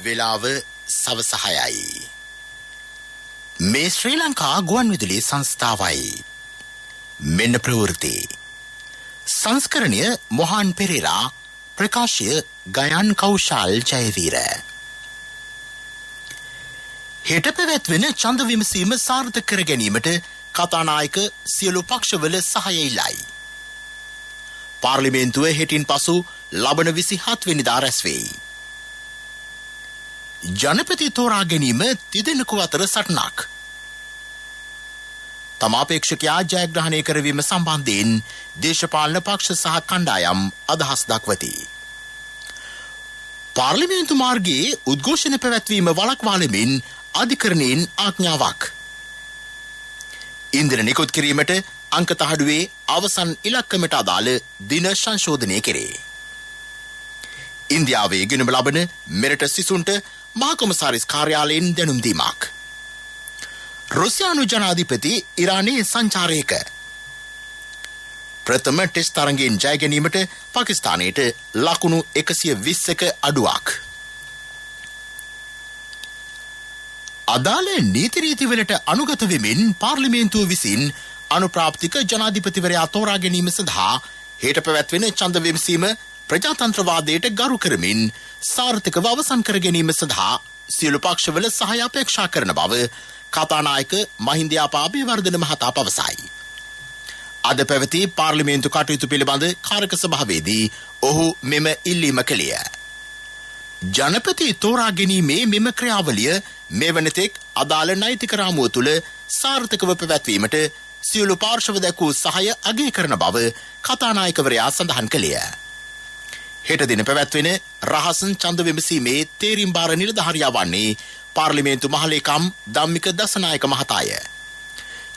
වෙලාව සවස 6යි. මේ ශ්‍රී ලංකා ගුවන්විදුලි සංස්ථාවයි. මෙන්න ප්‍රවෘත්ති. සංස්කරණය මොහාන් පෙරේරා, ප්‍රකාශය ගයන් කෞශල් ජයවීර. හෙට පැවැත්වෙන ඡන්ද විමසීම සාර්ථක කර ගැනීමට කතානායක සියලු පක්ෂවල සහාය ඉල්ලයි. පාර්ලිමේන්තුව හෙටින් පසු ලබන 27 වෙනිදා රැස් වෙයි. ජනපති තෝරා ගැනීම තිදෙනෙකු අතර සටනක්. තම අපේක්ෂකයා ජයග්‍රහණය කරවීම සම්බන්ධයෙන් දේශපාලන පක්ෂ සහ කණ්ඩායම් අදහස් දක්වති. පාර්ලිමේන්තු මාර්ගයේ උද්ඝෝෂණ පැවැත්වීම වළක්වාලමින් අධිකරණයෙන් ආඥාවක්. ඉන්ධන නිකුත් කිරීමට අංක තහඩුවේ අවසන් ඉලක්කමට අදාළ දින සංශෝධනය කෙරේ. ඉන්දියාවේ ගෙනම ලබන මෙරට සිසුන්ට මහා කොමසාරිස් කාර්යාලයෙන් දැනුම් දීමක්. රුසියානු ජනාධිපති ඉරානයේ සංචාරයක. ප්‍රථම ටෙස්ට් තරඟයෙන් ජය ගැනීමට පාකිස්තානයට ලකුණු 120ක අඩුවක්. අදාළ නීති රීතිවලට අනුගත වෙමින් පාර්ලිමේන්තුව විසින් අනුප්‍රාප්තික ජනාධිපතිවරයා තෝරා ගැනීම සඳහා හෙට පැවැත්වෙන ඡන්ද විමසීම ප්‍රජාතන්ත්‍රවාදයට ගරු කරමින් සාර්ථකව අවසන් කර ගැනීම සඳහා සියලු පක්ෂවල සහාය අපේක්ෂා කරන බව කතානායක මහින්ද අබේවර්ධන මහතා පවසයි. අද පැවති පාර්ලිමේන්තු කටයුතු පිළිබඳ කාරක සභාවේදී ඔහු මෙම ඉල්ලීම කළේය. ජනපති තෝරා ගැනීමේ මෙම ක්‍රියාවලිය මෙවනතෙක් අදාළ නෛතික රාමුව තුළ සාර්ථකව පැවැත්වීමට සියලු පාර්ශව දැක්වූ සහාය අගය කරන බව කතානායකවරයා සඳහන් කළේය. හෙට දින පැවැත්වෙන රහසන් ඡන්ද විමසීමේ තේරීම් බාර නිලධාරියා වන්නේ පාර්ලිමේන්තු මහලේකම් ධම්මික දසනායක මහතාය.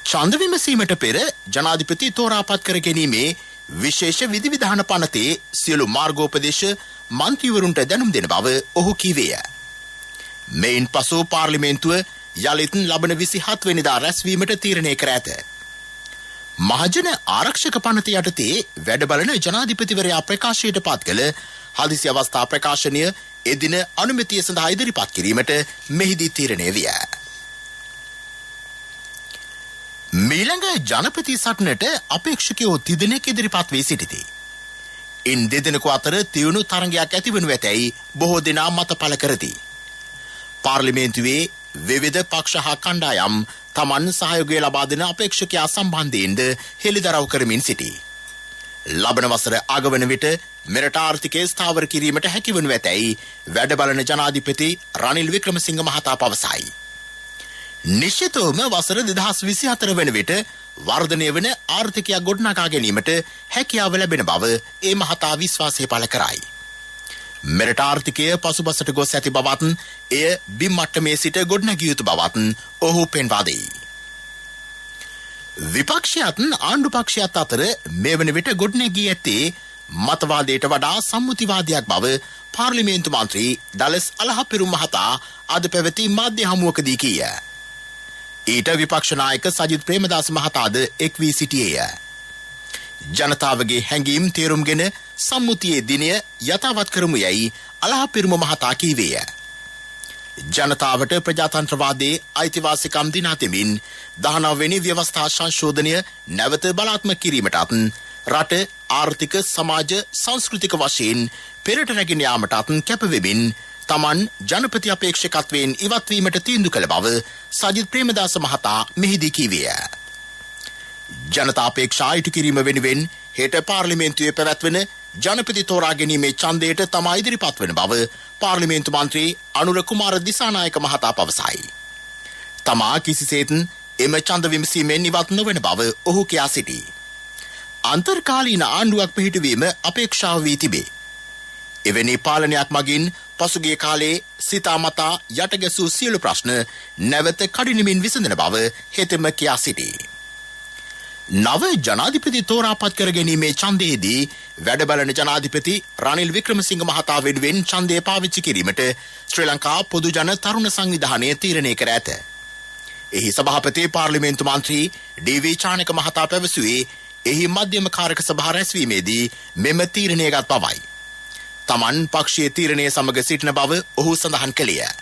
ඡන්ද විමසීමට පෙර ජනාධිපති තෝරාපත් කර ගැනීමේ විශේෂ විධිවිධාන පනතේ සියලු මාර්ගෝපදේශ මන්ත්‍රීවරුන්ට දැනුම් දෙන බව ඔහු කීවේය. මෙයින් පසු පාර්ලිමේන්තුව යලිත් ලබන 27 වෙනිදා රැස්වීමට තීරණය කර ඇත. මහජන ආරක්ෂක පනත යටතේ වැඩබලන ජනාධිපතිවරයා ප්‍රකාශයට පත් කළ හදිසි අවස්ථා ප්‍රකාශනය එදින අනුමැතිය සඳහා ඉදිරිපත් කිරීමට මෙහිදී තීරණය විය. මීළඟ ජනපති සටනට අපේක්ෂකයෝ තිදෙනෙක් ඉදිරිපත් වී සිටිති. ඉන් දෙදෙනෙකු අතර තියුණු තරඟයක් ඇතිවනු ඇතැයි බොහෝ දෙනා මත පළ කරති. පාර්ලිමේන්තුවේ විවිධ පක්ෂ හා කණ්ඩායම් තමන් සහයෝගය ලබා දෙන අපේක්ෂකයා සම්බන්ධයෙන්ද හෙළිදරව් කරමින් සිටී. ලබන වසර අගවන විට මෙරට ආර්ථිකය ස්ථාවර කිරීමට හැකිවනු ඇතැයි වැඩබලන ජනාධිපති රනිල් වික්‍රමසිංහ මහතා පවසයි. නිශ්චිතවම වසර 2024 වන විට වර්ධනය වන ආර්ථිකයක් ගොඩනගා ගැනීමට හැකියාව ලැබෙන බව ඒ මහතා විශ්වාසය පළ කරයි. මෙරට ආර්ථිකය පසුබසට ගොස් ඇති බවත් එය බිම් මට්ටමේ සිට ගොඩනැගිය යුතු බවත් ඔහු පෙන්වා දෙයි. විපක්ෂයත් ආණ්ඩු පක්ෂයත් අතර මේ වන විට ගොඩනැගී ඇත්තේ මතවාදයට වඩා සම්මුතිවාදයක් බව පාර්ලිමේන්තු මන්ත්‍රී ඩලස් අලහපිරු මහතා අද පැවති මාධ්‍ය හමුවකදී කීය. ඊට විපක්ෂ නායක සජිත් ප්‍රේමදාස මහතාද එක් වී සිටියේය. ජනතාවගේ හැඟීම් තේරුම්ගෙන සම්මුතියේ දිනය යථාවත් කරමු යයි අලහපිරුම මහතා කීවේය. ජනතාවට ප්‍රජාතන්ත්‍රවාදයේ අයිතිවාසිකම් දිනා දෙමින් 19 වෙනි ව්‍යවස්ථා සංශෝධනය නැවත බලාත්මක කිරීමටත් රට ආර්ථික සමාජ සංස්කෘතික වශයෙන් පෙරට රැගෙන යාමටත් කැපවෙමින් තමන් ජනපති අපේක්ෂකත්වයෙන් ඉවත් වීමට තීන්දුව කළ බව සජිත් ප්‍රේමදාස මහතා මෙහිදී කීවේය. ජනතා අපේක්ෂා ඉටු කිරීම වෙනුවෙන් හෙට පාර්ලිමේන්තුවේ පැවැත්වෙන ජනපති තෝරා ගැනීමේ ඡන්දයට තමා ඉදිරිපත් වන බව පාර්ලිමේන්තු මන්ත්‍රී අනුර කුමාර දිසානායක මහතා පවසයි. තමා කිසිසේත් එම ඡන්ද විමසීමෙන් ඉවත් නොවන බව ඔහු කියා සිටී. අන්තර්කාලීන ආණ්ඩුවක් පිහිටුවීම අපේක්ෂාව වී තිබේ. එවැනි පාලනයක් මගින් පසුගිය කාලේ සිතාමතා යටගැසූ සියලු ප්‍රශ්න නැවත කඩිනමින් විසඳන බව හෙතෙම කියා සිටී. නව ජනාධිපති තෝරාපත් කර ගැනීමේ ඡන්දයේදී වැඩබලන ජනාධිපති රනිල් වික්‍රමසිංහ මහතා වෙනුවෙන් ඡන්දය පාවිච්චි කිරීමට ශ්‍රී ලංකා පොදු ජන තරුණ සංවිධානය තීරණය කර ඇත. එහි සභාපති පාර්ලිමේන්තු මන්ත්‍රී ඩී.වී. චානක මහතා පැවසුවේ එහි මධ්‍යම කාරක සභා රැස්වීමේදී මෙම තීරණය ගත් බවයි. තමන් පක්ෂයේ තීරණය සමග සිටින බව ඔහු සඳහන් කළේය.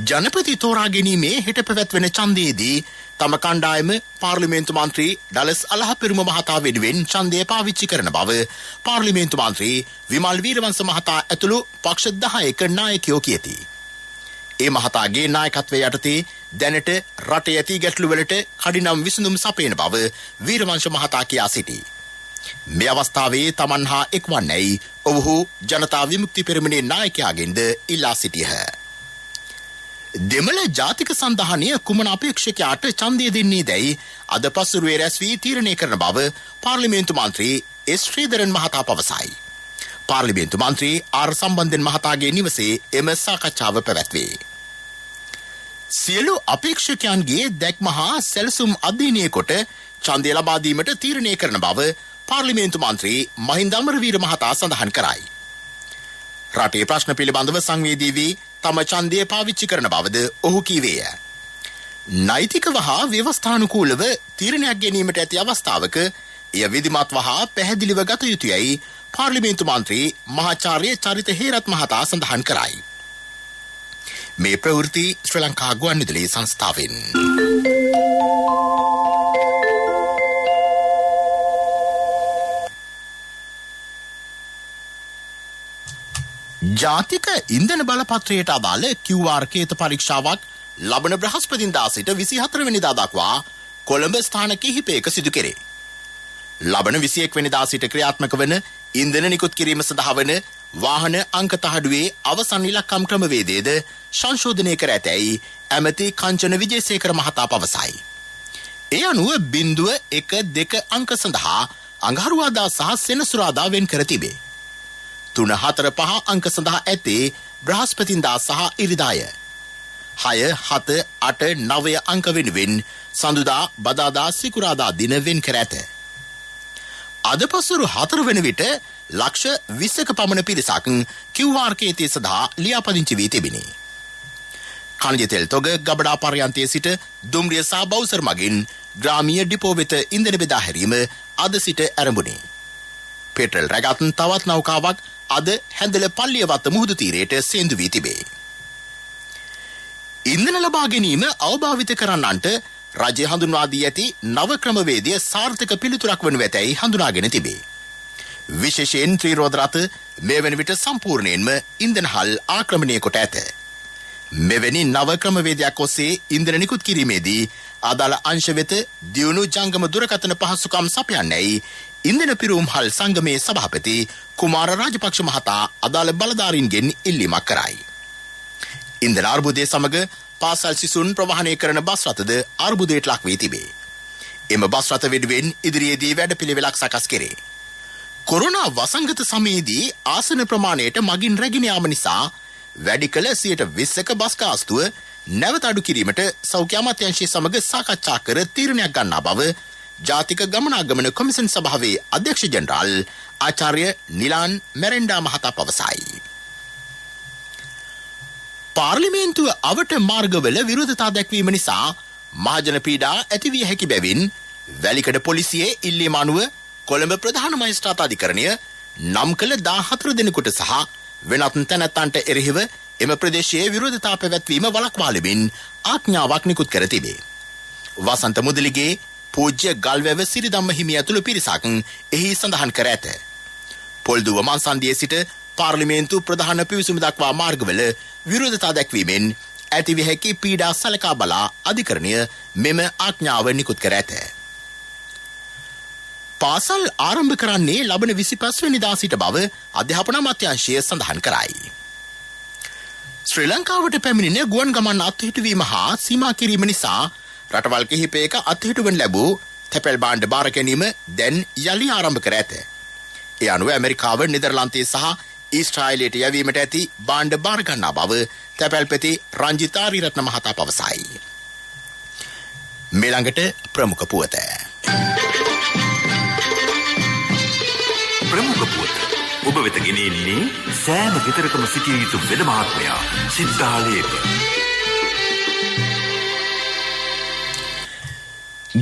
ජනපති තෝරා ගැනීමේ හෙට පැවැත්වෙන ඡන්දයේදී තම කණ්ඩායම පාර්ලිමේන්තු මන්ත්‍රී ඩලස් අලහපිරුම මහතා වෙනුවෙන් ඡන්දය පාවිච්චි කරන බව පාර්ලිමේන්තු මන්ත්‍රී විමල් වීරවංශ මහතා ඇතුළු පක්ෂ 10ක නායකයෝ කියති. ඒ මහතාගේ නායකත්වයේ යටතේ දැනට රටේ ඇති ගැටලු වලට කඩිනම් විසඳුම් සපයන බව වීරවංශ මහතා කියා සිටී. මේ අවස්ථාවේ තමන් හා එක්වන්නේයි ඔවුහු ජනතා විමුක්ති පෙරමුණේ නායකයාගෙන්ද ඉල්ලා සිටියහ. දෙමළ ජාතික සන්ධානය කුමන අපේක්ෂකයාට ඡන්දය දෙන්නේ දැයි අද පසුරුවේ රැස් වී තීරණය කරන බව පාර්ලිමේන්තු මන්ත්‍රී එස් ශ්‍රීධරන් මහතා පවසයි. පාර්ලිමේන්තු මන්ත්‍රී ආර් සම්බන්ධන් මහතාගේ නිවසේ එම සාකච්ඡාව පැවැත්වේ. සියලු අපේක්ෂකයන්ගේ දැක්ම හා සැලසුම් අධ්‍යයනය කොට ඡන්දය ලබා දීමට තීරණය කරන බව පාර්ලිමේන්තු මන්ත්‍රී මහින්ද අමරවීර මහතා සඳහන් කරයි. රටේ ප්‍රශ්න පිළිබඳව සංවේදී වී තම ඡන්දය පාවිච්චි කරන බවද ඔහු කීවේය. නෛතිකව හා ව්‍යවස්ථානුකූලව තීරණයක් ගැනීමට ඇති අවස්ථාවක එය විධිමත්ව හා පැහැදිලිව ගත යුතුයයි පාර්ලිමේන්තු මන්ත්‍රී මහාචාර්ය චරිත හේරත් මහතා සඳහන් කරයි. මේ ප්‍රවෘත්ති ශ්‍රී ලංකා ගුවන්විදුලි සංස්ථාවෙන්. ජාතික ඉන්ධන බලපත්‍රයට අදාළ QR කේත පරීක්ෂාවක් ලබන බ්‍රහස්පතින්දා සිට 24 වෙනිදා දක්වා කොළඹ ස්ථාන කිහිපයක සිදු කෙරේ. ලබන 21 වෙනිදා සිට ක්‍රියාත්මක වන ඉන්ධන නිකුත් කිරීම සඳහා වන වාහන අංක තහඩුවේ අවසන් ඉලක්කම් ක්‍රමවේදයේද සංශෝධනය කර ඇතැයි ඇමති කංචන විජේසේකර මහතා පවසයි. ඒ අනුව 0.1.2 අංක සඳහා අඟහරුවාදා සහ සෙනසුරාදා වෙන් කර තිබේ. 3, 4, 5 අංක සඳහා ඇත්තේ බ්‍රහස්පතින්දා සහ ඉරිදාය. 6, 7, 8, 9 අංක වෙනුවෙන් සඳුදා බදාදා සිකුරාදා දින වෙන් කර ඇත. අද පසුරු 4 වන විට ලක්ෂ 20ක පමණ පිරිසක් QR කේතය සඳහා ලියාපදිංචි වී තිබිණි. කණජ තෙල් තොග ගබඩා පර්යන්තයේ සිට දුම්රිය සහ බවුසර් මගින් ග්‍රාමීය ඩිපෝ වෙත ඉන්ධන බෙදා හැරීම අද සිට ආරම්භුණි. පෙට්‍රල් රැගත් තවත් නෞකාවක් අද හැඳල පල්ලියවත්ත මුහුදු තීරයට සේන්දු වී තිබේ. ඉන්ධන ලබා ගැනීම අවභාවිත කරන්නන්ට රජය හඳුන්වා දී ඇති නව ක්‍රමවේදය සාර්ථක පිළිතුරක් වනු ඇතැයි හඳුනාගෙන තිබේ. විශේෂයෙන් ත්‍රිරෝද රථ මේ වන විට සම්පූර්ණයෙන්ම ඉන්ධනහල් ආක්‍රමණය කොට ඇත. මෙවැනි නව ක්‍රමවේදයක් ඔස්සේ ඉන්ධන නිකුත් කිරීමේදී අදාළ අංශ වෙත දියුණු ජංගම දුරකථන පහසුකම් සපයන්නේයි ඉන්ධන පිරවුම්හල් සංගමේ සභාපති කුමාර රාජපක්ෂ මහතා අදාළ බලධාරීන්ගෙන් ඉල්ලීමක් කරයි. ඉන්ධන අර්බුදය සමග පාසල් සිසුන් ප්‍රවාහනය කරන බස් රථද අර්බුදයට ලක් වී තිබේ. එම බස් රථ වෙනුවෙන් ඉදිරියේදී වැඩපිළිවෙලක් සකස් කෙරේ. කොරෝනා වසංගත සමයේදී ආසන ප්‍රමාණයට මගින් රැගෙන යාම නිසා වැඩි කළ 20%ක බස් ගාස්තුව නැවත අඩු කිරීමට සෞඛ්‍ය අමාත්‍යාංශය සමග සාකච්ඡා කර තීරණයක් ගන්නා බව ජාතික ගමනාගමන කොමිසම් සභාවේ අධ්‍යක්ෂ ජෙනරාල් ආචාර්ය නිලාන් මැරෙන්ඩා මහතා පවසයි. පාර්ලිමේන්තුව අවට මාර්ගවල විරෝධතා දැක්වීම නිසා මහජන පීඩා ඇතිවිය හැකි බැවින් වැලිකඩ පොලිසියේ ඉල්ලීම අනුව කොළඹ ප්‍රධාන මහේස්ත්‍රාත් අධිකරණය නම් කළ 14 දෙනෙකුට සහ වෙනත් තැනැත්තන්ට එරෙහිව එම ප්‍රදේශයේ විරෝධතා පැවැත්වීම වළක්වා ලෙමින් ආඥාවක් නිකුත් කර තිබේ. වසන්ත මුදලිගේ පූජ්‍ය ගල්වැව සිරිධම්ම හිමි ඇතුළු පිරිසක් එහි සඳහන් කර ඇත. පොල්දුව මන්සන්දියේ සිට පාර්ලිමේන්තු ප්‍රධාන පිවිසුම දක්වා මාර්ගවල විරෝධතා දැක්වීමෙන් ඇතිවිය හැකි පීඩා සලකා බලා අධිකරණය මෙම ආඥාව නිකුත් කර ඇත. පාසල් ආරම්භ කරන්නේ ලබන 25 වෙනිදා සිට බව අධ්‍යාපන අමාත්‍යාංශය සඳහන් කරයි. ශ්‍රී ලංකාවට පැමිණෙන ගුවන් ගමන් අත්හිටුවීම හා සීමා කිරීම නිසා රටවල් කිහිපයක අත්හිටුවන ලැබූ තැපැල් භාණ්ඩ බාර ගැනීම දැන් යලි ආරම්භ කර ඇත. ඒ අනුව ඇමරිකාව, නෙදර්ලන්තයේ සහ ඊශ්‍රායලයට යැවීමට ඇති භාණ්ඩ බාර ගන්නා බව තැපැල්පති රංජිත ආරියරත්න මහතා පවසයි. මෙලඟට ප්‍රමුඛ පුවත. ප්‍රමුඛ පුවත ඔබ වෙත ගෙනෙන්නේ සෑම ගෙදරකම සිටිය යුතු වෙද මහත්මයා සිද්ධාලේප.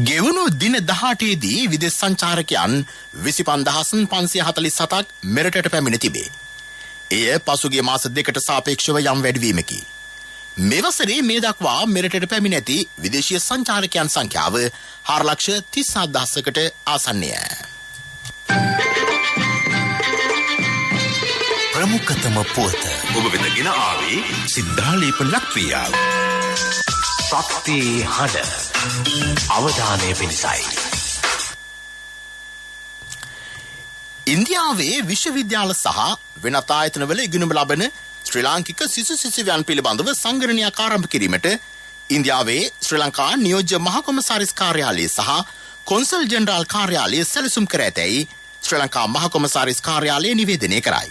ගෙවුණු දින 18දී විදේශ සංචාරකයන් 25547ක් මෙරටට පැමිණ තිබේ. එය පසුගිය මාස දෙකට සාපේක්ෂව යම් වැඩිවීමකි. මේ වසරේ මේ දක්වා මෙරටට පැමිණ ඇති විදේශීය සංචාරකයන් සංඛ්‍යාව 4,37,000කට ආසන්නය. ප්‍රමුඛතම පුවත ඔබ වෙත ගෙන ආවේ සිද්ධාලේප ලක්‍රියාව. ශක්ති හඬ අවධානය පිණිසයි. ඉන්දියාවේ විශ්වවිද්‍යාල සහ වෙනත් ආයතනවල ඉගෙනුම ලබන ශ්‍රී ලාංකික සිසු සිසුවියන් පිළිබඳව සංගණනයක් ආරම්භ කිරීමට ඉන්දියාවේ ශ්‍රී ලංකා නියෝජ්‍ය මහ කොමසාරිස් කාර්යාලය සහ කොන්සල් ජෙනරාල් කාර්යාලය සැලසුම් කර ඇතැයි ශ්‍රී ලංකා මහ කොමසාරිස් කාර්යාලය නිවේදනය කරයි.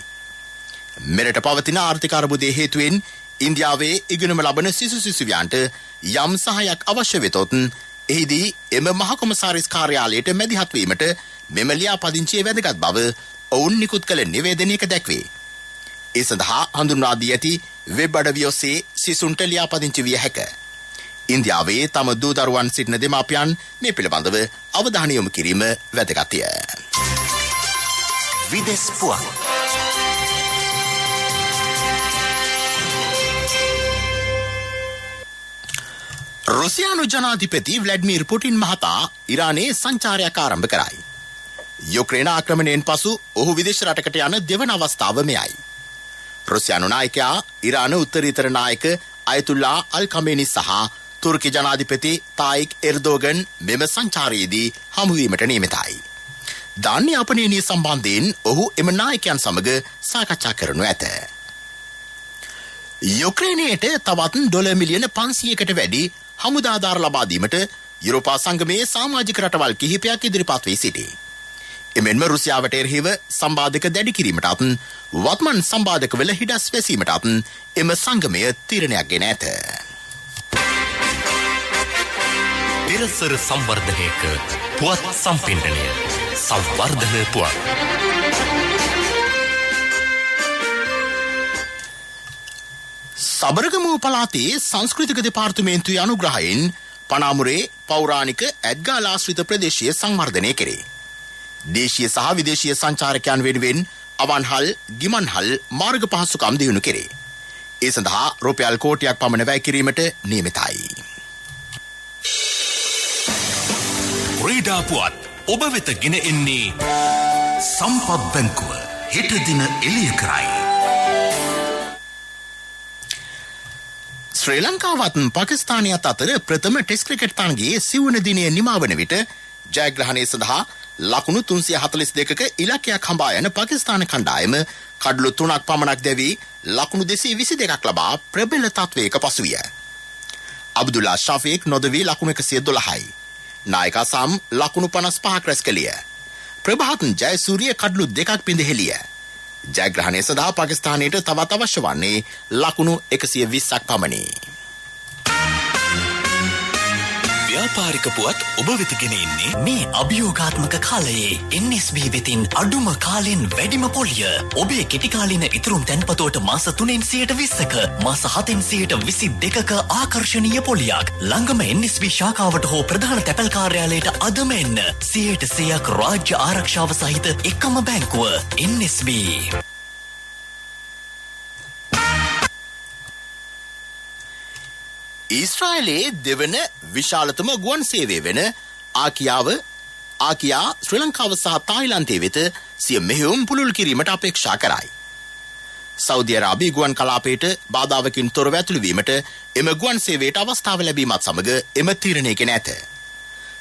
මෙරට පවතින ආර්ථික අර්බුදයේ හේතුවෙන් ඉන්දියාවේ ඉගෙනුම ලබන සිසු සිසුවියන්ට යම් සහායක් අවශ්‍ය වෙතොත් එහිදී එම මහ කොමසාරිස් කාර්යාලයට මැදිහත් වීමට මෙම ලියාපදිංචියේ වැදගත් බව ඔවුන් නිකුත් කළ නිවේදනයක දැක්වේ. ඒ සඳහා හඳුන්වා දී ඇති වෙබ් අඩවිය ඔස්සේ සිසුන්ට ලියාපදිංචි විය හැක. ඉන්දියාවේ තම දූ දරුවන් සිටින දෙමාපියන් මේ පිළිබඳව අවධානය යොමු කිරීම වැදගත්ය. විදෙස් පුවත්. රුසියානු ජනාධිපති ව්ලැඩ්මීර් පුටින් මහතා ඉරානයේ සංචාරයක් ආරම්භ කරයි. යුක්‍රේන ආක්‍රමණයෙන් පසු ඔහු විදේශ රටකට යන දෙවන අවස්ථාව මෙයයි. රුසියානු නායකයා ඉරාන උත්තරීතර නායක අයතුල්ලා අල් කමේනි සහ තුර්කි ජනාධිපති තායික් එර්දෝගන් මෙම සංචාරයේදී හමුවීමට නියමිතයි. ධාන්‍ය අපනයනීය සම්බන්ධයෙන් ඔහු එම නායකයන් සමග සාකච්ඡා කරනු ඇත. යුක්‍රේනයට තවත් ඩොලර් මිලියන 500කට වැඩි හමුදාධාර ලබා දීමට යුරෝපා සංගමයේ සමාජික රටවල් කිහිපයක් ඉදිරිපත් වී සිටී. එමෙන්ම රුසියාවට එරෙහිව සම්බාධක දැඩි කිරීමටත් වත්මන් සම්බාධකවල හිඩස් වැසීමටත් එම සංගමය තීරණයක් ගෙන ඇත. තිරසර සංවර්ධනයක පුවත් සම්පින්ඩනය සංවර්ධන පුවත්. සබරගමු පළාතේ සංස්කෘතික දෙපාර්තමේන්තුවේ අනුග්‍රහයෙන් පනාමුරේ පෞරාණික ඇඩ්ගාල ආශ්‍රිත ප්‍රදේශය සංවර්ධනය කෙරේ. දේශීය සහ විදේශීය සංචාරකයන් වෙනුවෙන් අවන්හල් ගිමන්හල් මාර්ග පහසුකම් දියුණු කෙරේ. ඒ සඳහා රුපියල් කෝටියක් පමණ වැය කිරීමට නියමිතයි. ක්‍රීඩා පුවත් ඔබ වෙත ගෙන එන්නේ සම්පත් බැංකුව හෙට දින එළිය කරයි. ශ්‍රී ලංකාවත් පාකිස්තානයත් අතර ප්‍රථම ටෙස්ට් ක්‍රිකට් තරගයේ සිවුන දිනය නිමවන විට ජයග්‍රහණය සඳහා ලකුණු 342ක ඉලක්කයක් හඹා යන පාකිස්තාන කණ්ඩායම කඩලු 3ක් පමණක් දැවී ලකුණු 222ක් ලබා ප්‍රබල තත්වයක පසුවිය. අබ්දුල්ලා ෂාෆීක් නොදවී ලකුණු 112යි. නායක සම් ලකුණු 55ක් රැස් කළේ. ප්‍රභාත් ජයසූරිය කඩලු 2ක් පිඳහෙළිය. ජයග්‍රහණය සඳහා පාකිස්තානයට තවත් අවශ්‍ය වන්නේ ලකුණු 120ක් පමණි. ව්‍යාපාරික පුවත් ඔබ වෙත ගෙන එන්නේ මේ අභියෝගාත්මක කාලයේ NSB වෙතින් අඩුම කාලෙන් වැඩිම පොලිය. ඔබේ කෙටි කාලින ඉතුරුම් තැන්පතෝට මාස 3න් 20%ක මාස 7න් 22%ක ආකර්ශනීය පොලියක්. ළඟම NSB ශාඛාවට හෝ ප්‍රධාන තැපැල් කාර්යාලයට අදම එන්න. 100%ක් රාජ්‍ය ආරක්ෂාව සහිත එකම බැංකුව NSB. ඊශ්‍රායලයේ දෙවන විශාලතම ගුවන් සේවය වෙන ආකියා ශ්‍රී ලංකාව සහ තායිලන්තයේ වෙත සිය මෙහෙයුම් පුළුල් කිරීමට අපේක්ෂා කරයි. සෞදි අරාබිය ගුවන් කලාපයට බාධාවකින් තොරව ඇතුළු වීමට එම ගුවන් සේවයට අවස්ථාව ලැබීමත් සමග එම තීරණය ගෙන ඇත.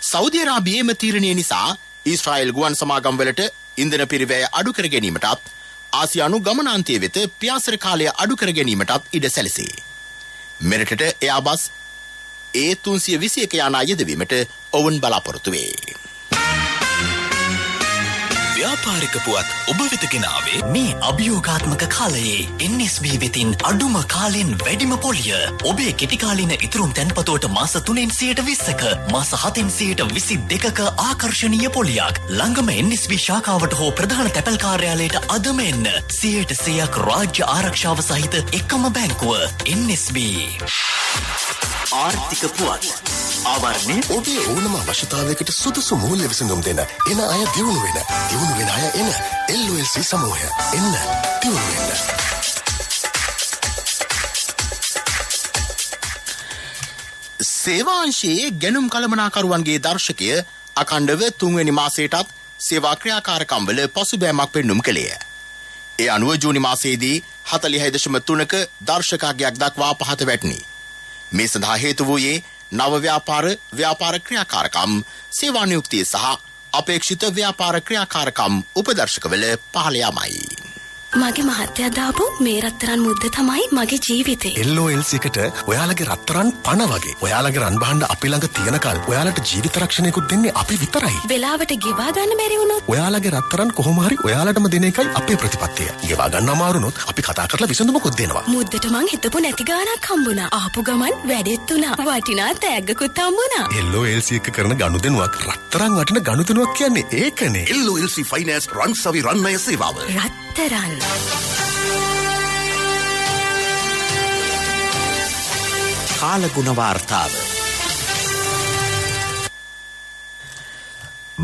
සෞදි අරාබියේ එම තීරණය නිසා ඊශ්‍රායල් ගුවන් සමාගම් වලට ඉන්ධන පිරිවැය අඩු කර ගැනීමටත් ආසියානු ගමනාන්තය වෙත පියාසර කාලය අඩු කර ගැනීමටත් ඉඩ සැලසේ. මෙරටට එයාබස් A321 යානා යෙදවීමට ඔවුන් බලාපොරොත්තු වේ. ව්‍යාපාරික පුවත් ඔබ වෙත ගෙන ආවේ මේ අභියෝගාත්මක කාලයේ NSB වෙතින් අඩුම කාලෙන් වැඩිම පොලිය. ඔබේ කෙටි කාලින ඉතුරුම් තැන්පතෝට මාස 3න් 120%ක මාස 7න් 122%ක ආකර්ශනීය පොලියක්. ළඟම NSB ශාඛාවට හෝ ප්‍රධාන තැපැල් කාර්යාලයට අදම එන්න. 100%ක් රාජ්‍ය ආරක්ෂාව සහිත එකම බැංකුව NSB. ආර්ථික පුවත් ආවරණය ඔබේ ඕනම අවශ්‍යතාවයකට සුදුසු මූල්‍ය විසඳුම් දෙන එන අය දියුණු වෙන අය එන LOLC සමූහය එන්න දියුණු වෙන්න. සේවාංශයේ ගැනුම් කළමනාකරුවන්ගේ දර්ශකය අඛණ්ඩව 3 වෙනි මාසයටත් සේවා ක්‍රියාකාරකම්වල පසුබෑමක් පෙන්නුම් කළේය. ඒ අනුව ජූනි මාසයේදී 40.3ක දර්ශකයක් දක්වා පහත වැටුණි. මේ සඳහා හේතු වූයේ නව ව්‍යාපාර ක්‍රියාකාරකම්, සේවා නියුක්තිය සහ අපේක්ෂිත ව්‍යාපාර ක්‍රියාකාරකම් උපදර්ශකවල පහළ යාමයි. මගේ මහත්තයා දාපු මේ රත්තරන් මුද්ද තමයි මගේ ජීවිතේ. LOLC එකට ඔයාලගේ රත්තරන් පණ වගේ. ඔයාලගේ රන් බහන්න අපි ළඟ තියෙනකල් ඔයාලට ජීවිත රක්ෂණයකුත් දෙන්නේ අපි විතරයි. වෙලාවට ගෙවා ගන්න බැරි වුණොත් ඔයාලගේ රත්තරන් කොහොම හරි ඔයාලටම දෙන එකයි අපේ ප්‍රතිපත්තිය. ගෙවා ගන්න අමාරුනොත් අපි කතා කරලා විසඳුමකුත් දෙනවා. මුද්දට මං හිතපු නැති ගාණක් හම්බුණා. ආපු ගමන් වැඩෙත් උනා. වටිනා තෑග්ගකුත් හම්බුණා. LOLC එක කරන ගනුදෙනුවක් රත්තරන් වටින ගනුදෙනුවක් කියන්නේ ඒකනේ. LOLC ෆයිනෑන්ස් රන්සවි රන්මය සේවාව. රත්තරන් කාලගුණ වාර්තාව.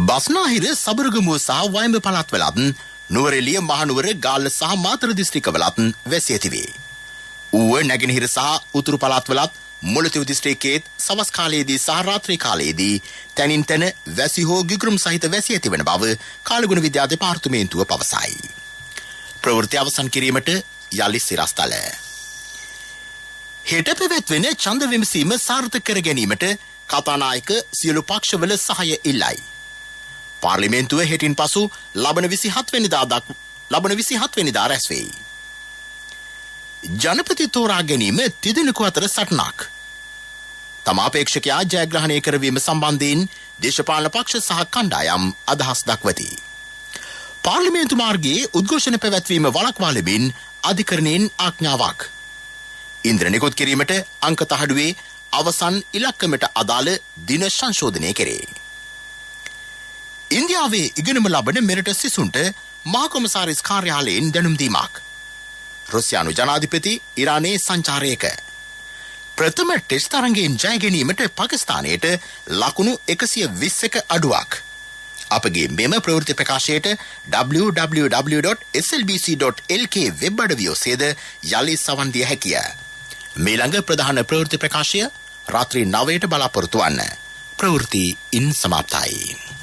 බස්නාහිර සබරගමුව සහ වයඹ පළාත්වලත් නුවරඑළිය මහනුවර ගාල්ල සහ මාතර දිස්ත්‍රික්කවලත් වැසි ඇතිවේ. ඌව නැගෙනහිර සහ උතුරු පළාත්වලත් මුලතිව් දිස්ත්‍රික්කයේත් සවස් කාලයේදී සහ රාත්‍රී කාලයේදී තැනින් තැන වැසි හෝ ගිගුරුම් සහිත වැසි ඇතිවන බව කාලගුණ විද්‍යා දෙපාර්තමේන්තුව පවසයි. ප්‍රවෘත්ති අවසන් කිරීමට යලි සිරස්තල. හෙට පැවැත්වෙන ඡන්ද විමසීම සාර්ථක කර ගැනීමට කතානායක සියලු පක්ෂවල සහාය ඉල්ලයි. පාර්ලිමේන්තුව හෙටින් පසු ලබන 27 වෙනිදා රැස් වෙයි. ජනපති තෝරා ගැනීම තිදෙනෙකු අතර සටනක්. තම අපේක්ෂකයා ජයග්‍රහණය කරවීම සම්බන්ධයෙන් දේශපාලන පක්ෂ සහ කණ්ඩායම් අදහස් දක්වති. පාර්ලිමේන්තු මාර්ගයේ උද්ඝෝෂණ පැවැත්වීම වළක්වා ලැබෙන අධිකරණයෙන් ආඥාවක්. ඉන්ද්‍ර නිකුත් කිරීමට අංක තහඩුවේ අවසන් ඉලක්කමට අදාළ දින සංශෝධනය කෙරේ. ඉන්දියාවේ ඉගෙනම ලබන මෙරට සිසුන්ට මහා කොමසාරිස් කාර්යාලයෙන් දැනුම් දීමක්. රුසියානු ජනාධිපති ඉරානයේ සංචාරයක. ප්‍රථම ටෙස්ට් තරඟයෙන් ජය ගැනීමට පාකිස්තානයට ලකුණු 121ක අඩුවක්. අපගේ මෙම ප්‍රවෘත්ති ප්‍රකාශයට www.slbc.lk වෙබ් අඩවිය ඔස්සේද යලි සවන් දිය හැකිය. මීළඟ ප්‍රධාන ප්‍රවෘත්ති ප්‍රකාශය රාත්‍රී 9ට බලාපොරොත්තු වන්න. ප්‍රවෘත්ති ඉන් සමාප්තයි.